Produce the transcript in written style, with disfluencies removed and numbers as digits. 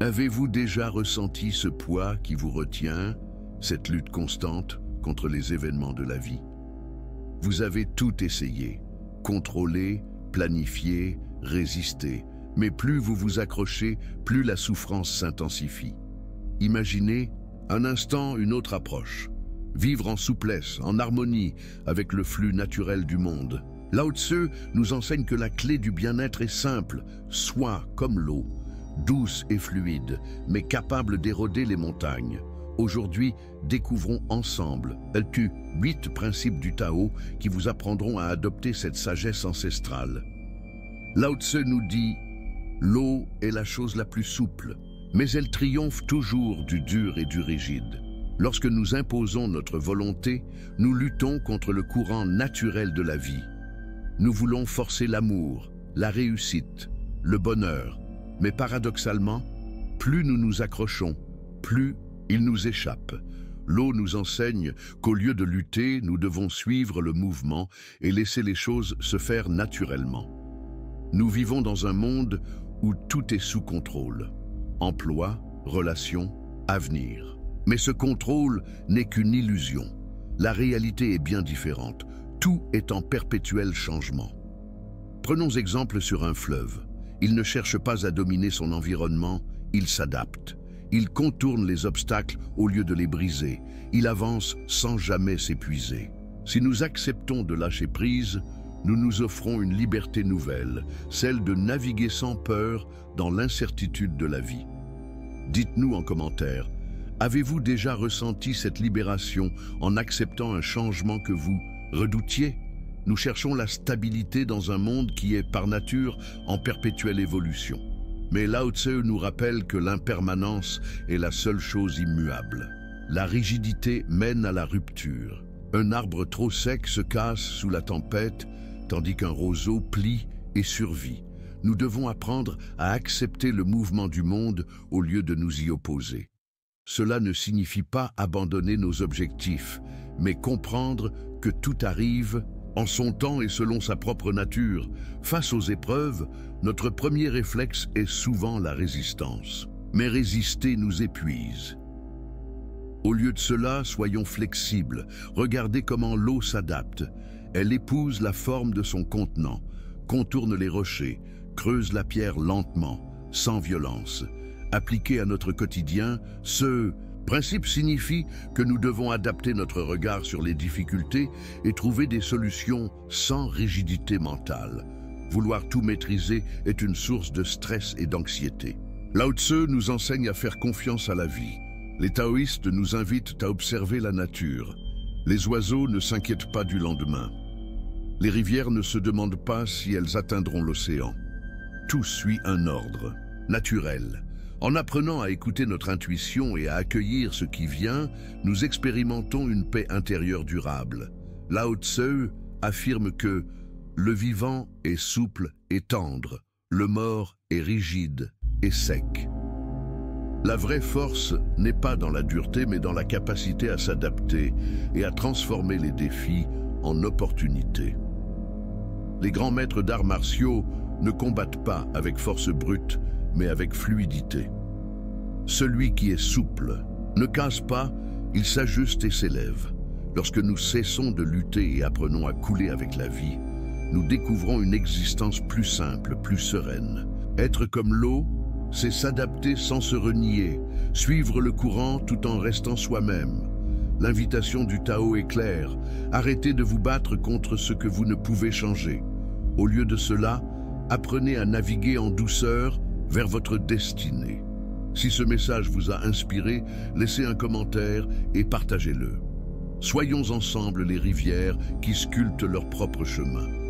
Avez-vous déjà ressenti ce poids qui vous retient, cette lutte constante contre les événements de la vie? Vous avez tout essayé, contrôler, planifier, résister, mais plus vous vous accrochez, plus la souffrance s'intensifie. Imaginez un instant une autre approche. Vivre en souplesse, en harmonie avec le flux naturel du monde. Lao Tzu nous enseigne que la clé du bien-être est simple, sois comme l'eau, douce et fluide, mais capable d'éroder les montagnes. Aujourd'hui, découvrons ensemble LQ 8 principes du Tao qui vous apprendront à adopter cette sagesse ancestrale. Lao Tzu nous dit « L'eau est la chose la plus souple, mais elle triomphe toujours du dur et du rigide. Lorsque nous imposons notre volonté, nous luttons contre le courant naturel de la vie. Nous voulons forcer l'amour, la réussite, le bonheur, mais paradoxalement, plus nous nous accrochons, plus il nous échappe. L'eau nous enseigne qu'au lieu de lutter, nous devons suivre le mouvement et laisser les choses se faire naturellement. Nous vivons dans un monde où tout est sous contrôle. Emploi, relations, avenir. Mais ce contrôle n'est qu'une illusion. La réalité est bien différente. Tout est en perpétuel changement. Prenons exemple sur un fleuve. Il ne cherche pas à dominer son environnement, il s'adapte. Il contourne les obstacles au lieu de les briser. Il avance sans jamais s'épuiser. Si nous acceptons de lâcher prise, nous nous offrons une liberté nouvelle, celle de naviguer sans peur dans l'incertitude de la vie. Dites-nous en commentaire, avez-vous déjà ressenti cette libération en acceptant un changement que vous redoutiez? Nous cherchons la stabilité dans un monde qui est par nature en perpétuelle évolution. Mais Lao Tzu nous rappelle que l'impermanence est la seule chose immuable. La rigidité mène à la rupture. Un arbre trop sec se casse sous la tempête, tandis qu'un roseau plie et survit. Nous devons apprendre à accepter le mouvement du monde au lieu de nous y opposer. Cela ne signifie pas abandonner nos objectifs, mais comprendre que tout arrive en son temps et selon sa propre nature. Face aux épreuves, notre premier réflexe est souvent la résistance. Mais résister nous épuise. Au lieu de cela, soyons flexibles. Regardez comment l'eau s'adapte. Elle épouse la forme de son contenant, contourne les rochers, creuse la pierre lentement, sans violence. Appliqué à notre quotidien, ce principe signifie que nous devons adapter notre regard sur les difficultés et trouver des solutions sans rigidité mentale. Vouloir tout maîtriser est une source de stress et d'anxiété. Lao Tzu nous enseigne à faire confiance à la vie. Les taoïstes nous invitent à observer la nature. Les oiseaux ne s'inquiètent pas du lendemain. Les rivières ne se demandent pas si elles atteindront l'océan. Tout suit un ordre naturel. En apprenant à écouter notre intuition et à accueillir ce qui vient, nous expérimentons une paix intérieure durable. Lao Tzu affirme que le vivant est souple et tendre, le mort est rigide et sec. La vraie force n'est pas dans la dureté, mais dans la capacité à s'adapter et à transformer les défis en opportunités. Les grands maîtres d'arts martiaux ne combattent pas avec force brute, mais avec fluidité. Celui qui est souple ne casse pas, il s'ajuste et s'élève. Lorsque nous cessons de lutter et apprenons à couler avec la vie, nous découvrons une existence plus simple, plus sereine. Être comme l'eau, c'est s'adapter sans se renier, suivre le courant tout en restant soi-même. L'invitation du Tao est claire, arrêtez de vous battre contre ce que vous ne pouvez changer. Au lieu de cela, apprenez à naviguer en douceur vers votre destinée. Si ce message vous a inspiré, laissez un commentaire et partagez-le. Soyons ensemble les rivières qui sculptent leur propre chemin.